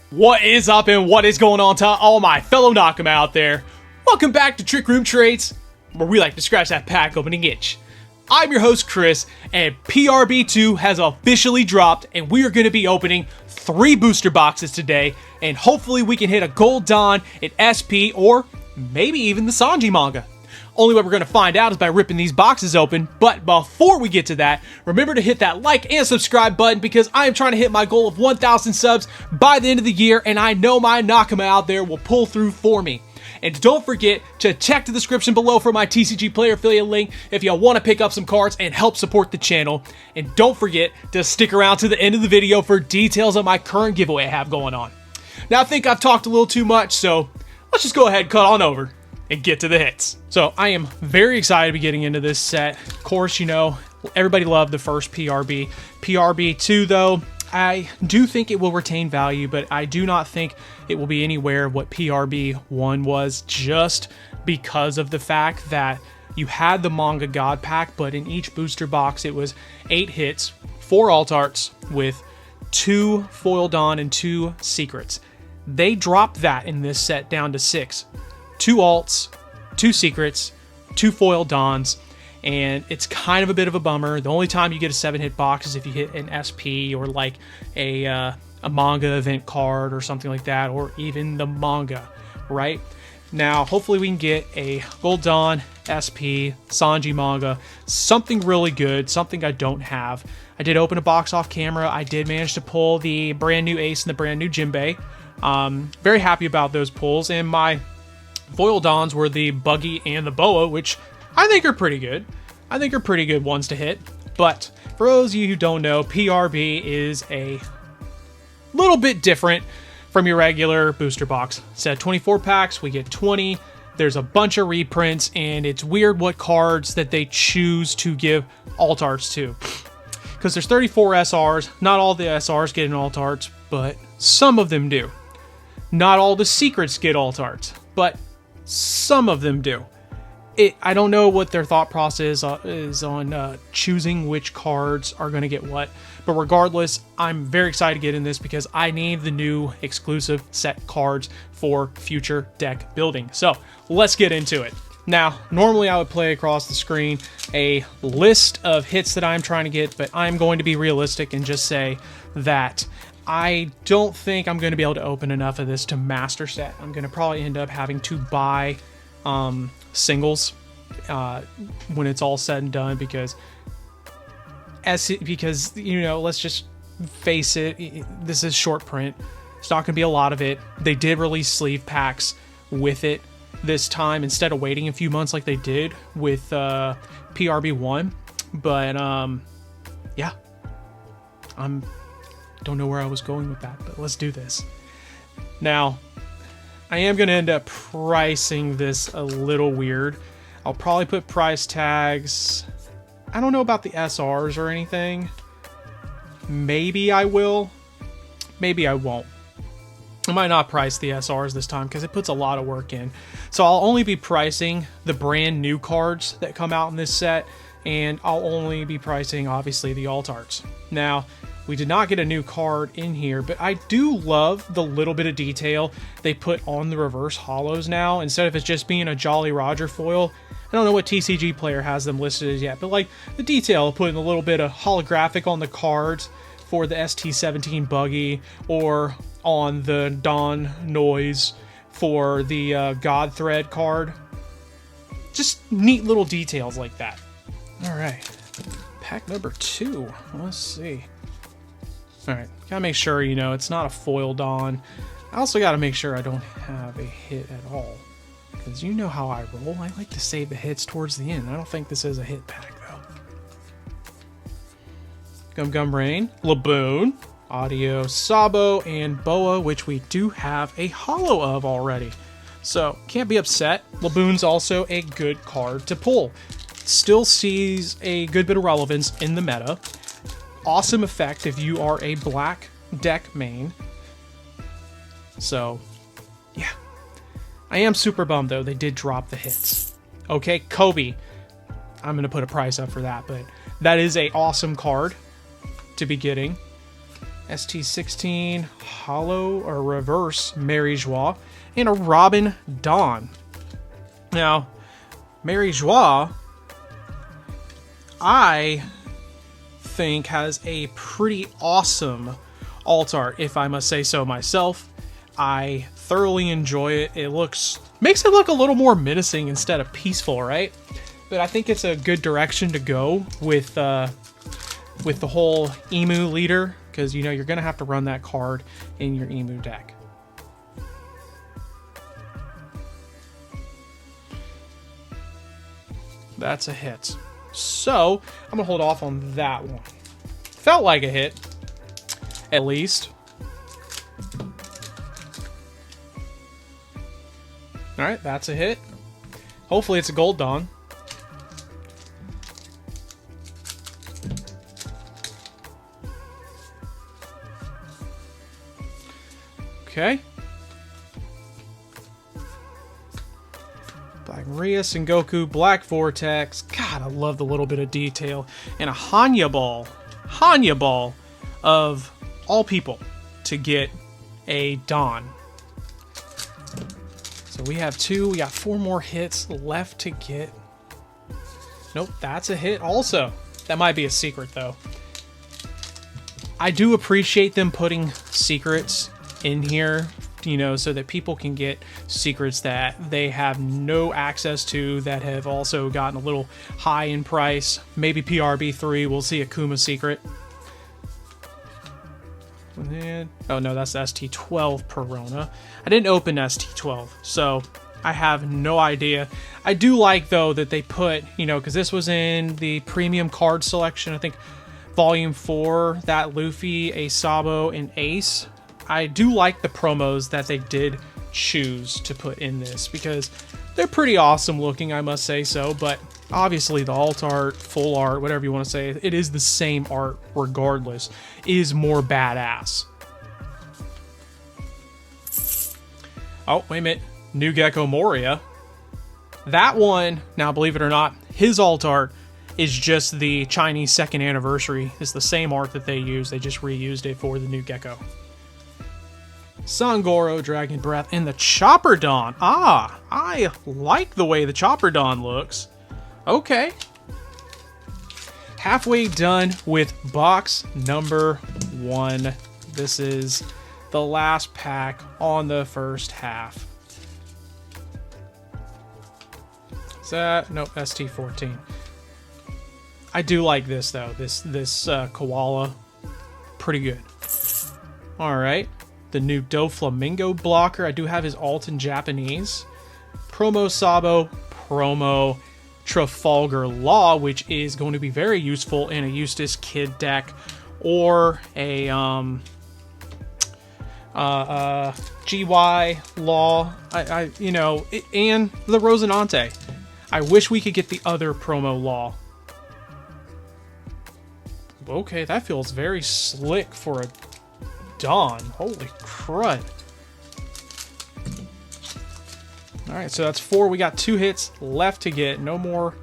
What is up and what is going on to all my fellow Nakama out there? Welcome back to Trick Room Trades, where we like to scratch that pack opening itch. I'm your host Chris, and PRB-02 has officially dropped, and we are going to be opening 3 booster boxes today, and hopefully we can hit a Gold Dawn, an SP, or maybe even the Sanji manga. Only way we're going to find out is by ripping these boxes open, but before we get to that, remember to hit that like and subscribe button because I am trying to hit my goal of 1,000 subs by the end of the year, and I know my Nakama out there will pull through for me. And don't forget to check the description below for my TCG player affiliate link if you want to pick up some cards and help support the channel. And don't forget to stick around to the end of the video for details on my current giveaway I have going on. Now I think I've talked a little too much, so let's just go ahead and cut on over and get to the hits. So I am very excited to be getting into this set. Of course, you know, everybody loved the first PRB. PRB-02 though, I do think it will retain value, but I do not think it will be anywhere what PRB-01 was, just because of the fact that you had the manga God Pack, but in each booster box it was 8 hits, 4 alt arts with 2 foil Dawn and 2 secrets. They dropped that in this set down to 6. 2 alts, 2 secrets, 2 foil Dawns, and it's kind of a bit of a bummer. The only time you get a 7-hit box is if you hit an SP or like a manga event card or something like that, or even the manga, right? Now, hopefully we can get a Gold Dawn, SP, Sanji manga, something really good, something I don't have. I did open a box off camera. I did manage to pull the brand new Ace and the brand new Jinbei. Very happy about those pulls, and my foil Dawns were the Buggy and the Boa, which I think are pretty good. I think are pretty good ones to hit. But for those of you who don't know, PRB is a little bit different from your regular booster box. Instead of 24 packs, we get 20. There's a bunch of reprints, and it's weird what cards that they choose to give alt arts to. Because there's 34 SRs. Not all the SRs get an alt arts, but some of them do. Not all the secrets get alt arts, but some of them do. I don't know what their thought process is on choosing which cards are going to get what, but regardless, I'm very excited to get in this because I need the new exclusive set cards for future deck building. So let's get into it. Now, normally I would play across the screen a list of hits that I'm trying to get, but I'm going to be realistic and just say that I don't think I'm going to be able to open enough of this to master set. I'm going to probably end up having to buy singles when it's all said and done because you know, let's just face it, this is short print. It's not going to be a lot of it. They did release sleeve packs with it this time instead of waiting a few months like they did with PRB-01. But yeah, don't know where I was going with that, but let's do this. Now, I am going to end up pricing this a little weird. I'll probably put price tags. I don't know about the SRs or anything. Maybe I will. Maybe I won't. I might not price the SRs this time because it puts a lot of work in. So I'll only be pricing the brand new cards that come out in this set, and I'll only be pricing, obviously, the alt arts. Now, we did not get a new card in here, but I do love the little bit of detail they put on the reverse holos now, instead of it just being a Jolly Roger foil. I don't know what TCG player has them listed as yet, but like the detail of putting a little bit of holographic on the cards for the ST-17 Buggy, or on the Dawn Noise for the God Thread card. Just neat little details like that. Alright, pack number 2. Let's see. Alright, gotta make sure, you know, it's not a foil Dawn. I also gotta make sure I don't have a hit at all, because you know how I roll. I like to save the hits towards the end. I don't think this is a hit pack, though. Gum Gum Rain, Laboon, Audio, Sabo, and Boa, which we do have a holo of already. So, can't be upset. Laboon's also a good card to pull. Still sees a good bit of relevance in the meta. Awesome effect if you are a black deck main. So, yeah. I am super bummed, though. They did drop the hits. Okay, Kobe. I'm going to put a price up for that, but that is a awesome card to be getting. ST16 Hollow or Reverse Mary Joie, and a Robin Dawn. Now, Mary Joie, I think, has a pretty awesome alt art, if I must say so myself. I thoroughly enjoy it. It makes it look a little more menacing instead of peaceful, right? But I think it's a good direction to go with the whole Emu leader, because you know you're gonna have to run that card in your Emu deck. That's a hit. So I'm gonna hold off on that one. Felt like a hit, at least. All right, that's a hit. Hopefully it's a Gold Dawn. Okay. Black Maria, Sengoku, Black Vortex. God, I love the little bit of detail. And a Hanya Ball. Hanya Ball of all people to get a Dawn. So we have two. We got 4 more hits left to get. Nope, that's a hit also. That might be a secret, though. I do appreciate them putting secrets in here, you know, so that people can get secrets that they have no access to, that have also gotten a little high in price. Maybe PRB-03 we'll see a Kuma secret. And, oh no, that's ST12 Perona. I didn't open ST12, so I have no idea. I do like, though, that they put, you know, because this was in the premium card selection, I think Volume 4, that Luffy, Asabo, and Ace. I do like the promos that they did choose to put in this, because they're pretty awesome looking, I must say so, but obviously the alt art, full art, whatever you want to say, it is the same art regardless, is more badass. Oh, wait a minute. New Gecko Moria. That one, now believe it or not, his alt art is just the Chinese 2nd anniversary. It's the same art that they used. They just reused it for the new Gecko. Sangoro, Dragon Breath, and the Chopper Dawn. Ah, I like the way the Chopper Dawn looks. Okay. Halfway done with box number 1. This is the last pack on the first half. Is that? Nope, ST14. I do like this, though. This koala. Pretty good. Alright. The new Doflamingo blocker. I do have his alt in Japanese. Promo Sabo. Promo Trafalgar Law, which is going to be very useful in a Eustace Kid deck, or a GY Law, you know, and the Rosinante. I wish we could get the other promo Law. Okay, that feels very slick for a Dawn. Holy crud. Alright, so that's 4. We got 2 hits left to get. No more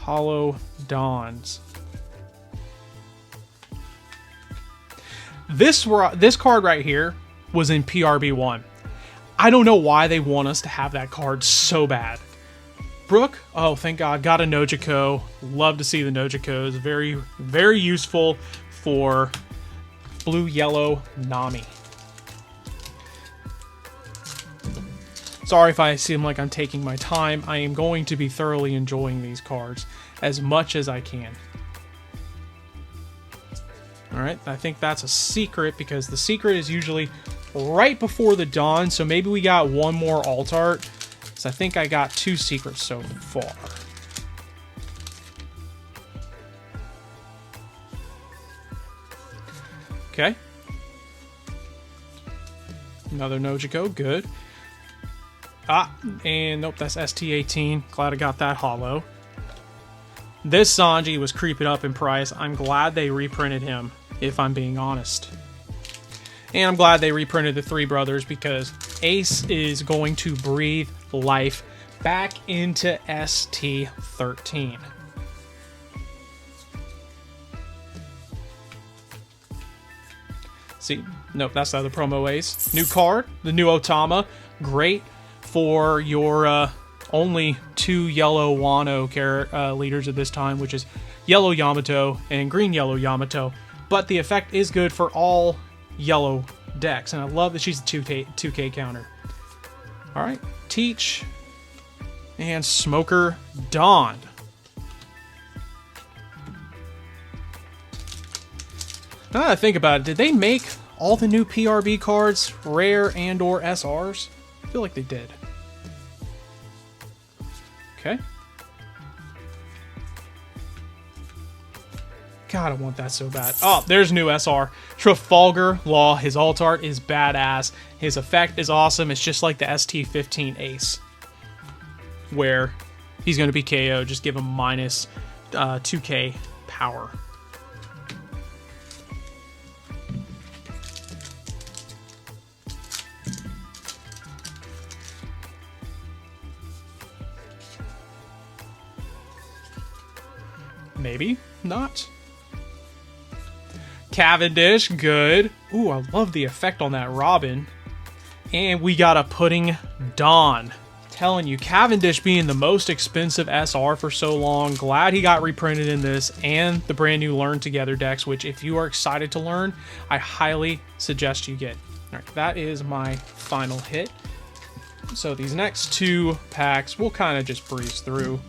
Hollow Dawns. This card right here was in PRB-1. I don't know why they want us to have that card so bad. Brooke, oh, thank God, got a Nojiko. Love to see the Nojikos. Very, very useful for blue-yellow Nami. Sorry if I seem like I'm taking my time. I am going to be thoroughly enjoying these cards as much as I can. Alright, I think that's a secret, because the secret is usually right before the Dawn, so maybe we got one more alt art. So I think I got 2 secrets so far. Okay. Another Nojiko, good. Ah, and nope, that's ST18. Glad I got that hollow. This Sanji was creeping up in price. I'm glad they reprinted him, if I'm being honest. And I'm glad they reprinted the 3 brothers, because Ace is going to breathe life back into ST13. See, nope, that's the other promo ace. New card, the new Otama. Great for your only 2 yellow Wano leaders at this time, which is yellow Yamato and green yellow Yamato. But the effect is good for all yellow decks, and I love that she's a 2K counter. Alright, Teach and Smoker donned. Now that I think about it, did they make all the new PRB cards rare and or SRs? I feel like they did. Okay. God, I want that so bad. Oh, there's new SR. Trafalgar Law. His alt art is badass. His effect is awesome. It's just like the ST15 Ace, where he's going to be KO. Just give him minus 2k power. Maybe not. Cavendish, good. Ooh, I love the effect on that Robin. And we got a Pudding Dawn. Telling you, Cavendish being the most expensive SR for so long. Glad he got reprinted in this and the brand new Learn Together decks, which if you are excited to learn, I highly suggest you get. All right, that is my final hit. So these next 2 packs, we'll kind of just breeze through.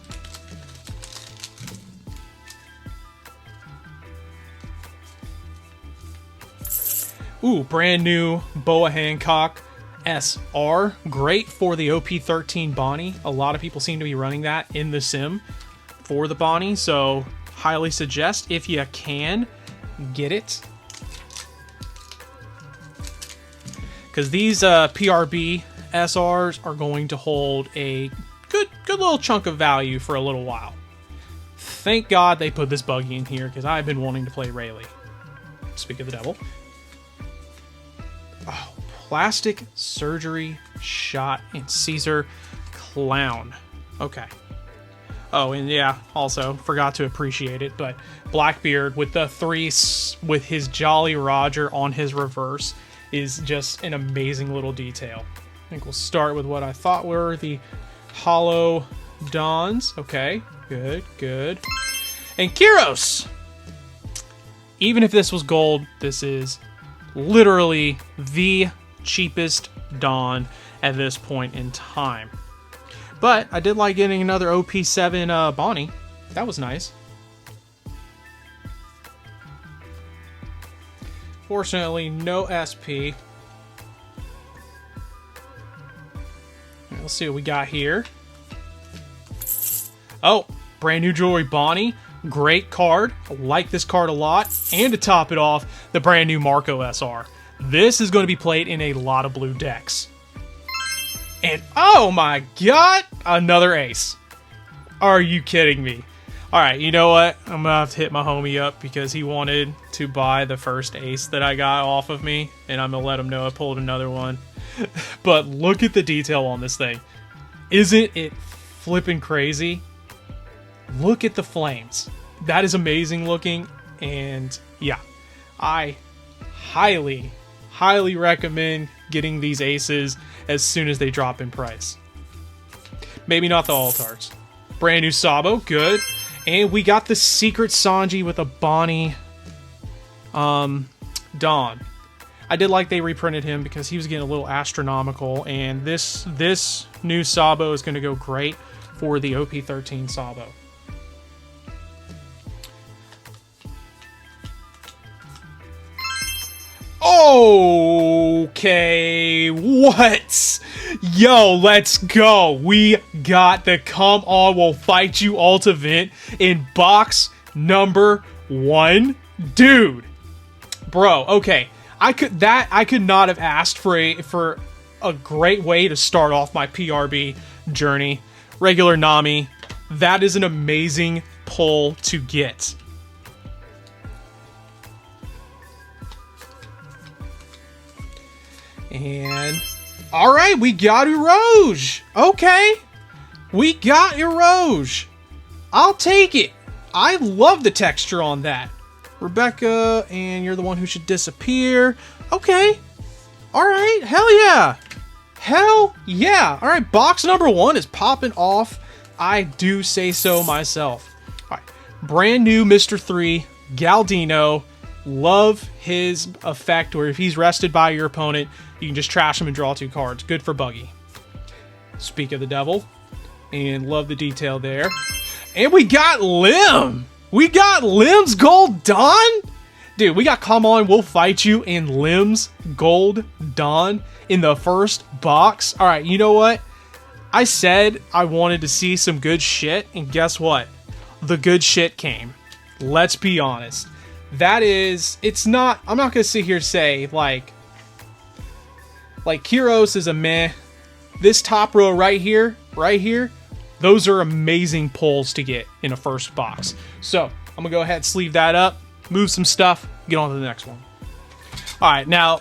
Ooh, brand new Boa Hancock SR. Great for the OP13 Bonnie. A lot of people seem to be running that in the sim for the Bonnie, so highly suggest if you can get it. Because these PRB SRs are going to hold a good little chunk of value for a little while. Thank God they put this buggy in here, because I've been wanting to play Rayleigh. Speak of the devil. Oh, plastic surgery shot and Caesar Clown. Okay. Oh, and yeah, also forgot to appreciate it, but Blackbeard with the 3 with his Jolly Roger on his reverse is just an amazing little detail. I think we'll start with what I thought were the Hollow Dons. Okay, good, good. And Kyros! Even if this was gold, this is literally the cheapest Dawn at this point in time. But I did like getting another OP7 Bonnie. That was nice. Fortunately, no SP. Right, let's see what we got here. Oh, brand new jewelry Bonnie. Great card. I like this card a lot. And to top it off, the brand new Marco SR. This is going to be played in a lot of blue decks. And oh my god, another ace. Are you kidding me? Alright, you know what? I'm going to have to hit my homie up because he wanted to buy the first ace that I got off of me. And I'm going to let him know I pulled another one. But look at the detail on this thing. Isn't it flipping crazy? Look at the flames. That is amazing looking, and yeah, I highly recommend getting these aces as soon as they drop in price. Maybe not the alt arts. Brand new Sabo, good. And we got the secret Sanji with a Bonnie Dawn. I did like they reprinted him because he was getting a little astronomical, and this new Sabo is going to go great for the OP13 Sabo. Okay, what? Yo, let's go. We got the Come On We'll Fight You alt event in box number 1. Dude. Bro, okay. I could not have asked for a great way to start off my PRB journey. Regular Nami. That is an amazing pull to get. And all right, we got Eroge. Okay, we got Eroge. I'll take it. I love the texture on that. Rebecca, and you're the one who should disappear. Okay. All right. Hell yeah. Hell yeah. All right. Box number 1 is popping off. I do say so myself. All right. Brand new Mr. 3, Galdino. Love his effect where if he's rested by your opponent, you can just trash him and draw 2 cards. Good for Buggy. Speak of the devil. And love the detail there. And we got Lim. We got Lim's Gold Dawn. Dude, we got Come On, We'll Fight You and Lim's Gold Dawn in the first box. All right, you know what? I said I wanted to see some good shit, and guess what? The good shit came. Let's be honest. That is, it's not, I'm not going to sit here and say, like Kyros is a meh. This top row right here, those are amazing pulls to get in a first box. So, I'm going to go ahead and sleeve that up, move some stuff, get on to the next one. Alright, now,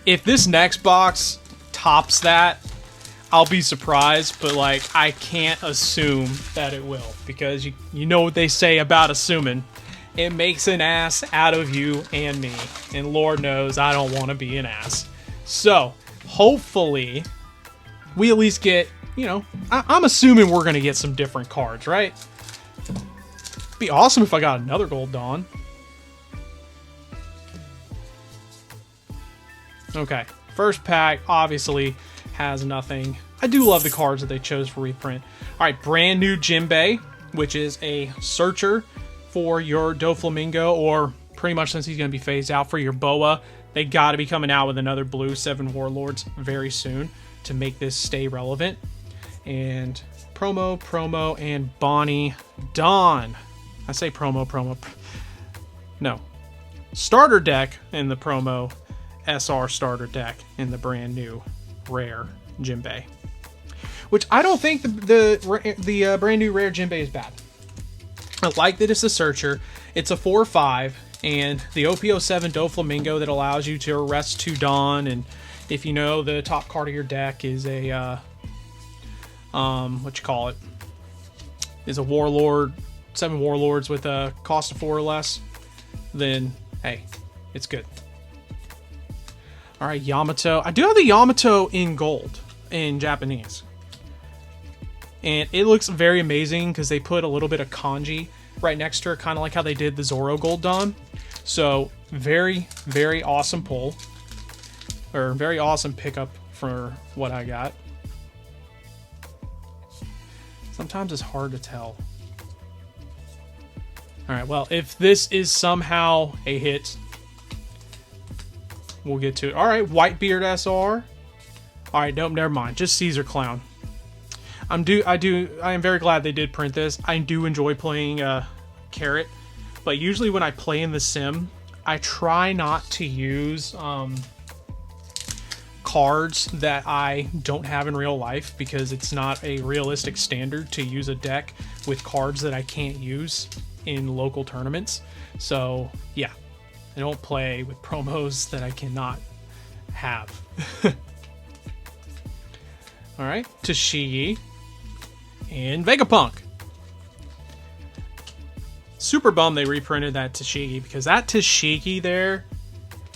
if this next box tops that, I'll be surprised, but, like, I can't assume that it will, because you know what they say about assuming. It makes an ass out of you and me. And Lord knows I don't want to be an ass. So, hopefully, we at least get, you know, I'm assuming we're going to get some different cards, right? It'd be awesome if I got another Gold Dawn. Okay, first pack obviously has nothing. I do love the cards that they chose for reprint. All right, brand new Jinbei, which is a searcher for your Doflamingo, or pretty much since he's going to be phased out for your Boa. They got to be coming out with another blue 7 Warlords very soon to make this stay relevant. And promo, and Bonnie Dawn. I say promo. No. Starter deck in the promo, SR starter deck in the brand new rare Jinbei. Which I don't think the brand new rare Jinbei is bad. I like that it's a searcher. It's a 4/5, and the OP07 Doflamingo that allows you to arrest 2 Dawn, and if you know the top card of your deck is a is a Warlord, 7 Warlords with a cost of 4 or less, then hey, it's good. All right, Yamato. I do have the Yamato in gold in Japanese. And it looks very amazing because they put a little bit of kanji right next to her, kind of like how they did the Zoro Gold Dawn. So, very, very awesome pull. Or very awesome pickup for what I got. Sometimes it's hard to tell. Alright, well, if this is somehow a hit, we'll get to it. Alright, Whitebeard SR. Alright, nope, never mind. Just Caesar Clown. I am very glad they did print this. I do enjoy playing Carrot, but usually when I play in the sim, I try not to use cards that I don't have in real life, because it's not a realistic standard to use a deck with cards that I can't use in local tournaments. So yeah, I don't play with promos that I cannot have. All right, Tashigi and Vegapunk. Super bummed they reprinted that Tashigi, because that Tashigi there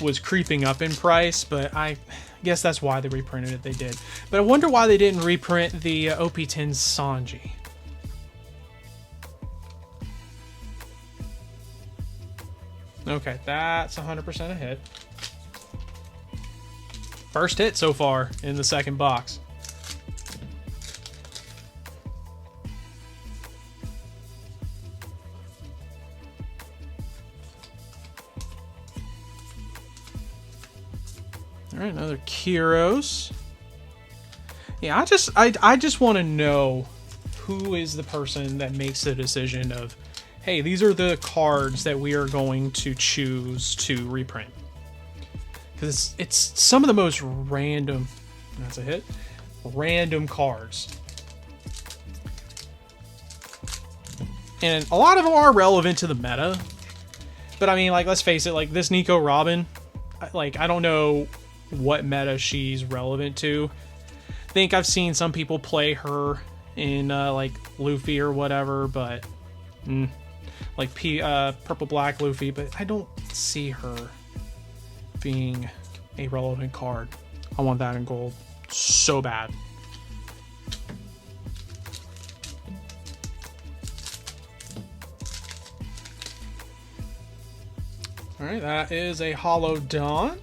was creeping up in price, but I guess that's why they reprinted it. They did. But I wonder why they didn't reprint the OP10 Sanji. Okay, that's 100% a hit. First hit so far in the second box. All right, another Kyros. Yeah, I just want to know who is the person that makes the decision of, hey, these are the cards that we are going to choose to reprint. Because it's some of the most random, that's a hit, random cards. And a lot of them are relevant to the meta. But I mean, like, let's face it, like this Nico Robin, like, I don't know what meta she's relevant to. I think I've seen some people play her in like Luffy or whatever, but like purple black Luffy, but I don't see her being a relevant card. I want that in gold so bad. All right, that is a Hollow Dawn.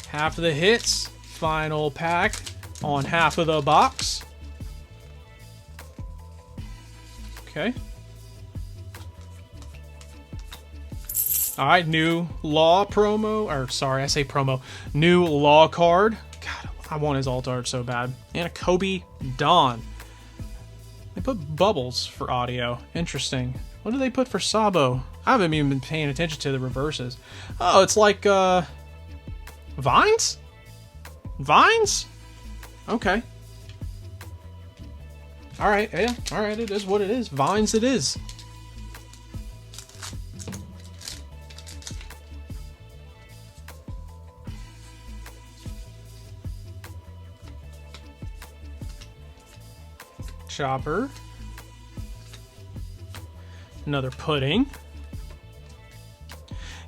Half of the hits, final pack on half of the box. Okay. All right, new Law promo, or sorry, I say promo. New Law card. God, I want his alt art so bad. And a Kobe Dawn. They put bubbles for audio. Interesting. What do they put for Sabo? I haven't even been paying attention to the reverses. Oh, it's like, Vines? Vines? Okay. Alright, yeah. Alright, it is what it is. Vines it is. Chopper. Another pudding.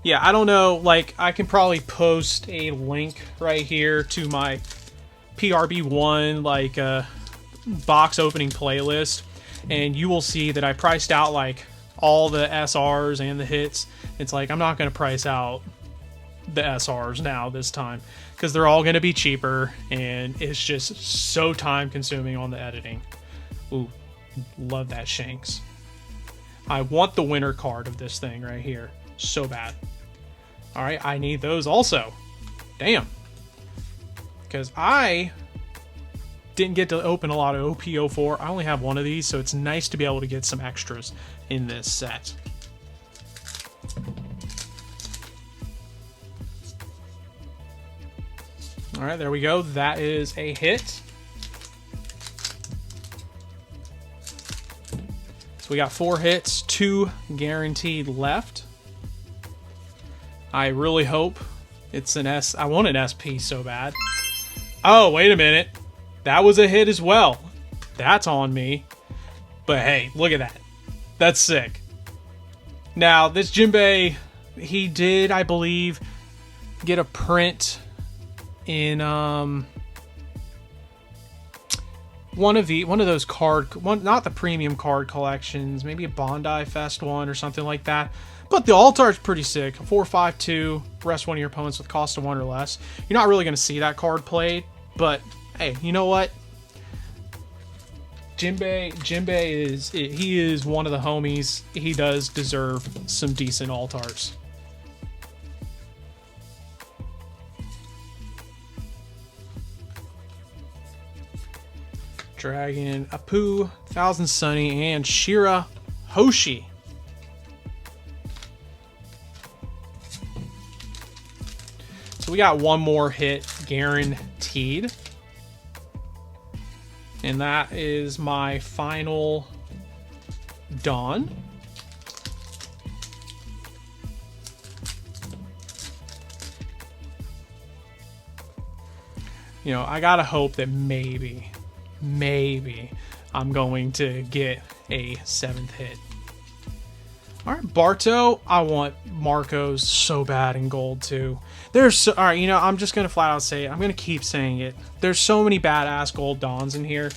Yeah, I don't know, like, I can probably post a link right here to my PRB-01, like, box opening playlist, and you will see that I priced out, like, all the SRs and the hits. It's like, I'm not going to price out the SRs now this time, because they're all going to be cheaper, and it's just so time-consuming on the editing. Ooh, love that Shanks. I want the winner card of this thing right here. So bad. Alright, I need those also. Damn. Because I didn't get to open a lot of OP04. I only have one of these, so it's nice to be able to get some extras in this set. Alright, there we go. That is a hit. So we got 4 hits, 2 guaranteed left. I really hope it's an S. I want an SP so bad. Oh, wait a minute. That was a hit as well. That's on me. But hey, look at that. That's sick. Now, this Jinbei, he did, I believe, get a print in one of those not the premium card collections, maybe a Bondi Fest one or something like that. But the alt art's pretty sick. 4/5/2, rest one of your opponents with cost of 1 or less. You're not really going to see that card played, but hey, you know what? Jinbei is one of the homies. He does deserve some decent alt arts. Dragon, Apu, Thousand Sunny, and Shira Hoshi. So we got one more hit guaranteed. And that is my final Dawn. You know, I gotta hope that maybe I'm going to get a 7th hit. Alright, Barto, I want Marcos so bad in gold too. Alright, you know, I'm just gonna flat out say it. I'm gonna keep saying it. There's so many badass gold Dawns in here.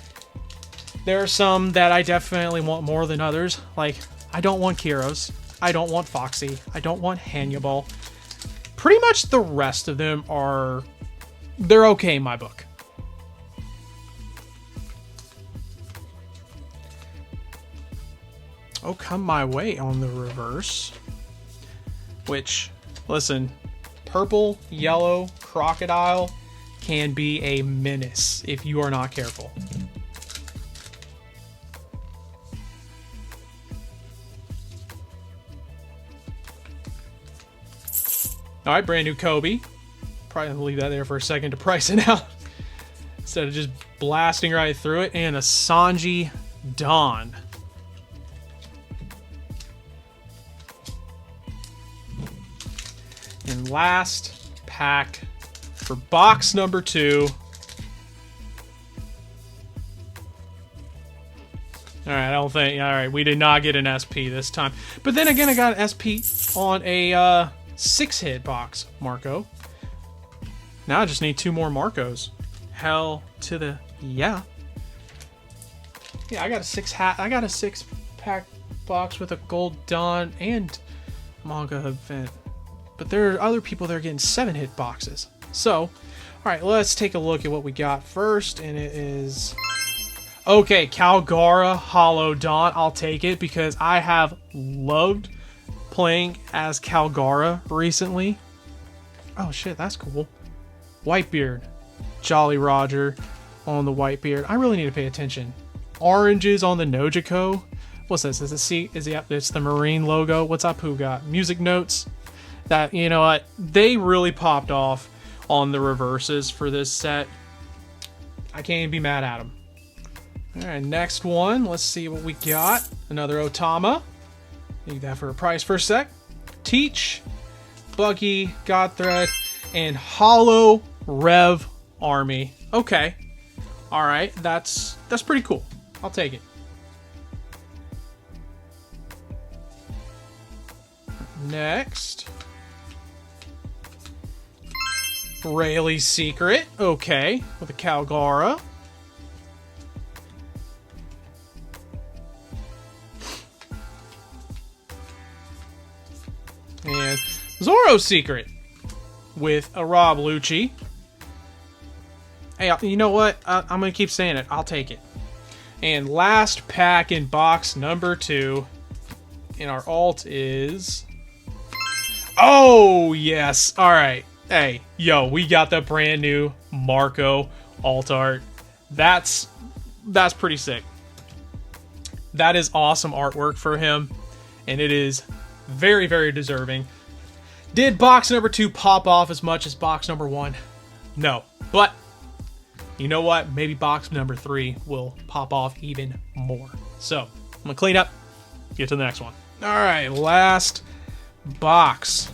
There are some that I definitely want more than others. Like, I don't want Kiros. I don't want Foxy. I don't want Hannibal. Pretty much the rest of them are... they're okay in my book. Oh, come my way on the reverse. Which, listen, purple, yellow, crocodile can be a menace if you are not careful. Alright, brand new Kobe. Probably gonna leave that there for a second to price it out instead of just blasting right through it. And a Sanji Dawn. And last pack for box number 2. Alright, I don't think... Alright, we did not get an SP this time. But then again, I got an SP on a 6-hit box, Marco. Now I just need 2 more Marcos. Hell to the... Yeah. Yeah, I got a 6-pack box with a Gold Dawn and manga event. But there are other people that are getting 7-hit boxes. So, alright, let's take a look at what we got first. And it is... Okay, Calgara Hollow Dawn. I'll take it because I have loved playing as Calgara recently. Oh shit, that's cool. Whitebeard. Jolly Roger on the Whitebeard. I really need to pay attention. Oranges on the Nojiko. What's this? Is it C? Is it? It's the Marine logo. What's Apu got? Music notes. That, you know what? They really popped off on the reverses for this set. I can't even be mad at them. Alright, next one. Let's see what we got. Another Otama. Need that for a price for a sec. Teach, Buggy, Godthread, and Hollow Rev Army. Okay. Alright, that's pretty cool. I'll take it. Next. Rayleigh's Secret. Okay, with a Calgara. And Zoro's Secret with a Rob Lucci. Hey, you know what? I'm going to keep saying it. I'll take it. And last pack in box number 2. And our alt is... Oh, yes. All right. Hey, yo, we got the brand new Marco alt art. That's pretty sick. That is awesome artwork for him. And it is very, very deserving. Did box number 2 pop off as much as box number 1? No. But, you know what? Maybe box number 3 will pop off even more. So, I'm going to clean up, get to the next one. Alright, last box.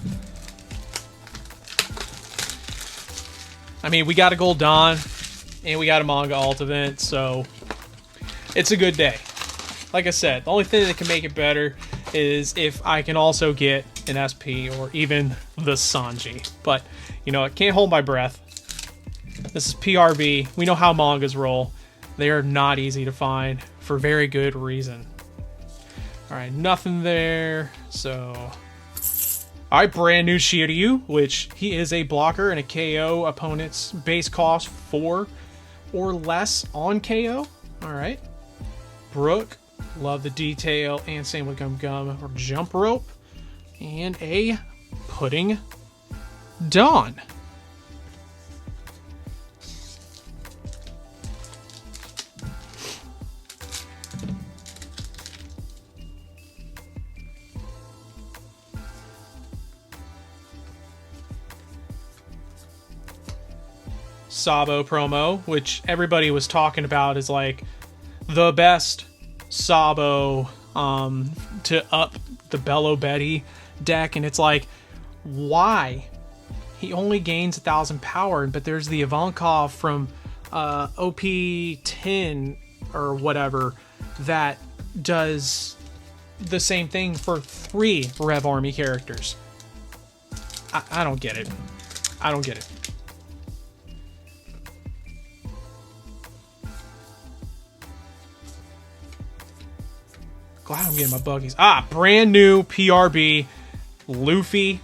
I mean, we got a Gold Dawn, and we got a manga alt event, so it's a good day. Like I said, the only thing that can make it better is if I can also get an SP or even the Sanji. But, you know, I can't hold my breath. This is PRB. We know how mangas roll. They are not easy to find for very good reason. Alright, nothing there. So, alright, brand new Shiryu, which he is a blocker and a KO opponent's base cost 4 or less on KO. Alright. Brooke. Love the detail, and same with Gum Gum or Jump Rope. And a Pudding Dawn. Sabo promo, which everybody was talking about is like the best Sabo to up the Bello Betty deck, and it's like, why? He only gains 1,000 power, but there's the Ivankov from OP10 or whatever that does the same thing for 3 Rev Army characters. I don't get it. I don't get it. Glad I'm getting my buggies. Ah, brand new PRB Luffy.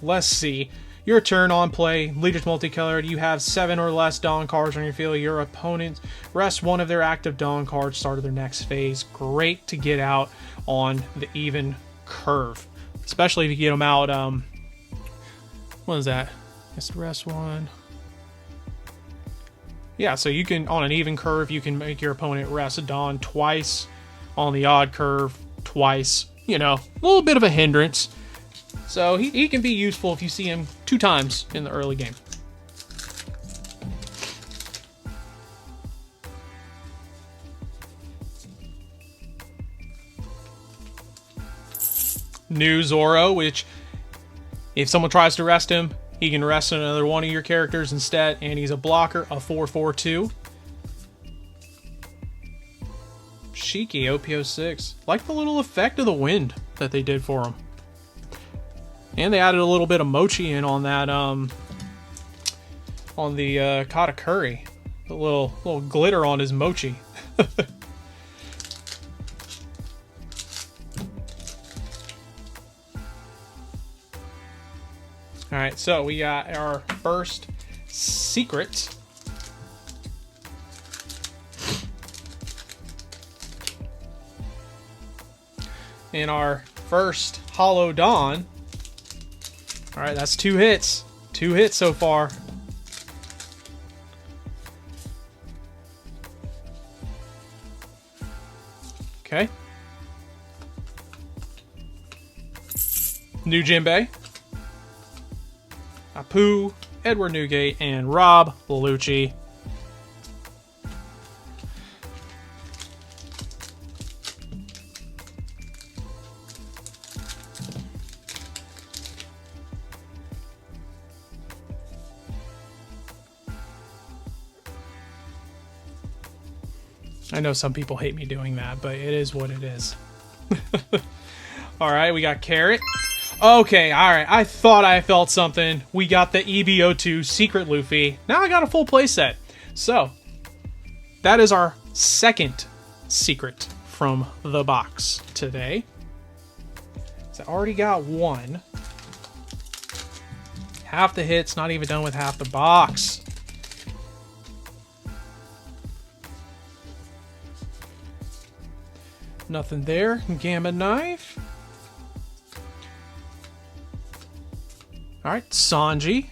Let's see. Your turn on play. Leader's multicolored. You have 7 or less Dawn cards on your field. Your opponent rests 1 of their active Dawn cards. Start of their next phase. Great to get out on the even curve. Especially if you get them out. What is that? It's the rest 1. Yeah, so you can, on an even curve, you can make your opponent rest a Dawn twice. On the odd curve, twice. You know, a little bit of a hindrance. So he can be useful if you see him 2 times in the early game. New Zoro, which if someone tries to rest him, he can rest another one of your characters instead, and he's a blocker, a 4/4/2. Shiki, OP06. Like the little effect of the wind that they did for him. And they added a little bit of mochi in on that, on the Katakuri. A little glitter on his mochi. Alright, so we got our first secret. In our first Hollow Dawn. Alright, that's 2 hits. 2 hits so far. Okay. New Jinbei. Apu, Edward Newgate, and Rob Bellucci. I know some people hate me doing that, but it is what it is. Alright, we got Carrot. Okay, alright, I thought I felt something. We got the PRB-02 Secret Luffy. Now I got a full playset. So, that is our second secret from the box today. So I already got 1. Half the hits, not even done with half the box. Nothing there. Gamma Knife. Alright, Sanji.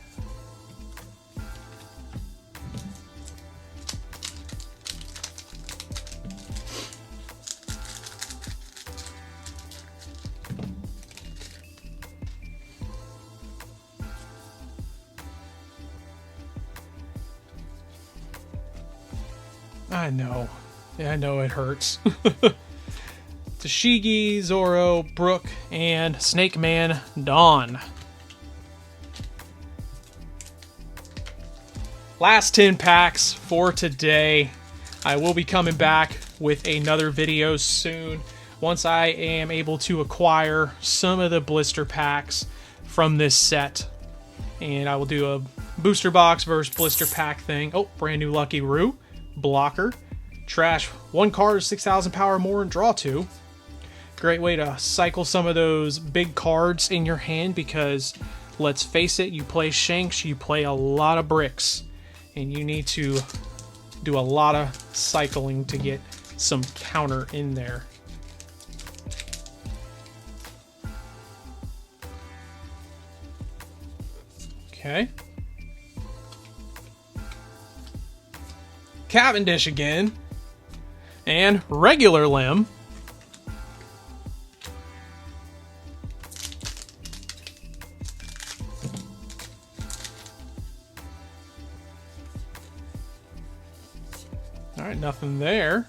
I know. Yeah, I know it hurts. Tashigi, Zoro, Brook, and Snake Man Dawn. Last 10 packs for today. I will be coming back with another video soon once I am able to acquire some of the blister packs from this set. And I will do a booster box versus blister pack thing. Oh, brand new Lucky Roo. Blocker. Trash 1 card, 6,000 power more, and draw 2. Great way to cycle some of those big cards in your hand because, let's face it, you play Shanks, you play a lot of bricks. And you need to do a lot of cycling to get some counter in there. Okay. Cavendish again. And regular Limb. Alright, nothing there.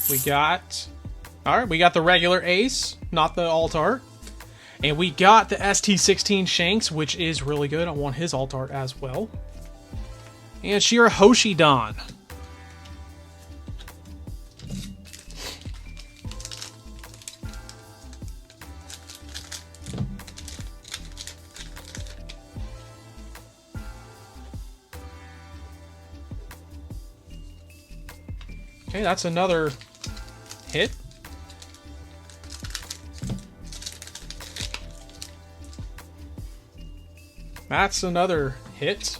We got the regular Ace, not the alt art. And we got the ST16 Shanks, which is really good. I want his alt art as well. And Shirahoshi Don. Okay, that's another hit. That's another hit.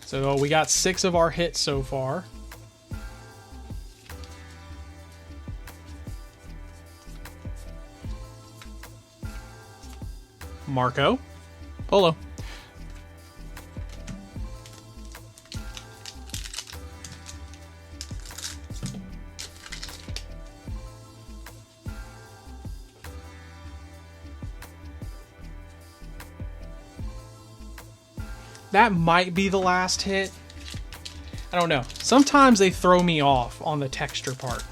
So we got 6 of our hits so far. Marco. Polo. That might be the last hit. I don't know. Sometimes they throw me off on the texture part.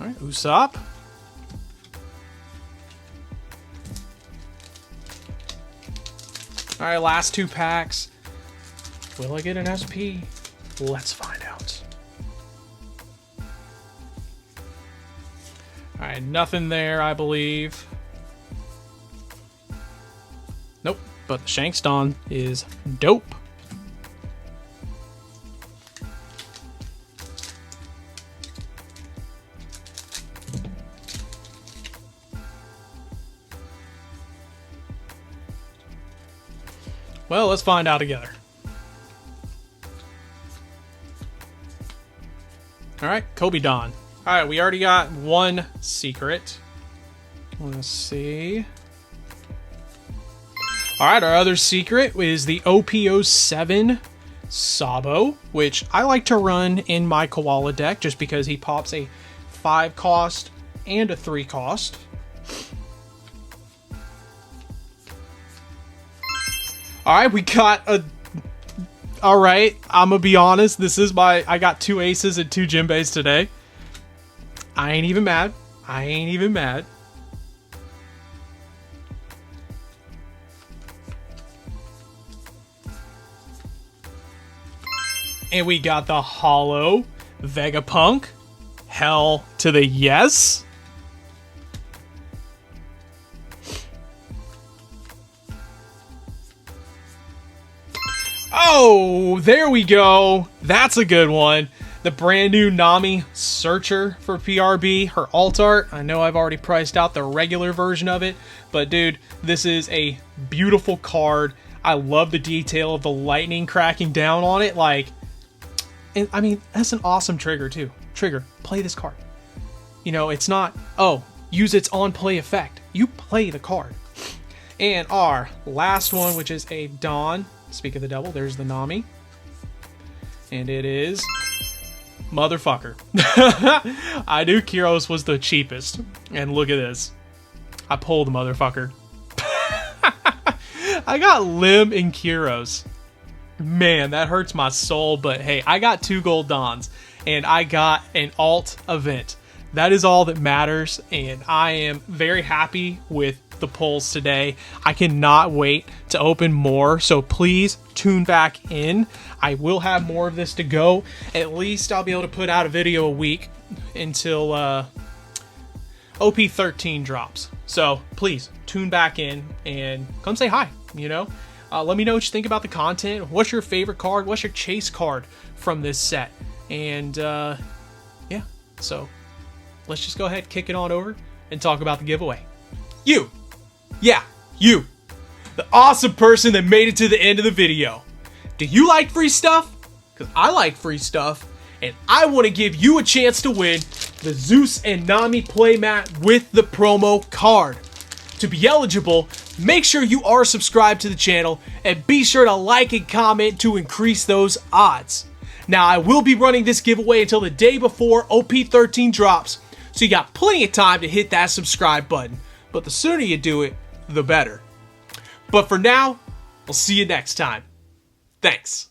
All Alright, Usopp. Alright, last 2 packs. Will I get an SP? Let's find out. Alright, nothing there, I believe. Nope, but the Shankston is dope. Well, let's find out together. Alright, Kobe Don. Alright, we already got 1 secret. Let's see. Alright, our other secret is the OP-07 Sabo, which I like to run in my Koala deck just because he pops a 5 cost and a 3 cost. Alright, we got a... Alright, I'm gonna be honest, this is I got 2 aces and 2 Jinbeis today. I ain't even mad. I ain't even mad. And we got the Holo Vegapunk. Hell to the yes. Oh, there we go. That's a good one. The brand new Nami Searcher for PRB, her alt art. I know I've already priced out the regular version of it, but dude, this is a beautiful card. I love the detail of the lightning cracking down on it. Like, and I mean, that's an awesome trigger too. Trigger, play this card. You know, it's not, oh, use its on-play effect. You play the card. And our last one, which is a Dawn. Speak of the devil, there's the Nami. And it is... motherfucker. I knew Kyros was the cheapest. And look at this. I pulled the motherfucker. I got Lim and Kyros. Man, that hurts my soul. But hey, I got 2 gold Dons. And I got an alt event. That is all that matters. And I am very happy with the pulls today. I cannot wait to open more, so please tune back in. I will have more of this to go. At least I'll be able to put out a video a week until OP-13 drops. So please tune back in and come say hi, you know. Let me know what you think about the content. What's your favorite card? What's your chase card from this set? And yeah, so let's just go ahead, kick it on over and talk about the giveaway. You! Yeah, you, the awesome person that made it to the end of the video. Do you like free stuff? Because I like free stuff, and I want to give you a chance to win the Zeus and Nami playmat with the promo card. To be eligible, make sure you are subscribed to the channel, and be sure to like and comment to increase those odds. Now, I will be running this giveaway until the day before OP-13 drops, so you got plenty of time to hit that subscribe button. But the sooner you do it, the better. But for now, we'll see you next time. Thanks.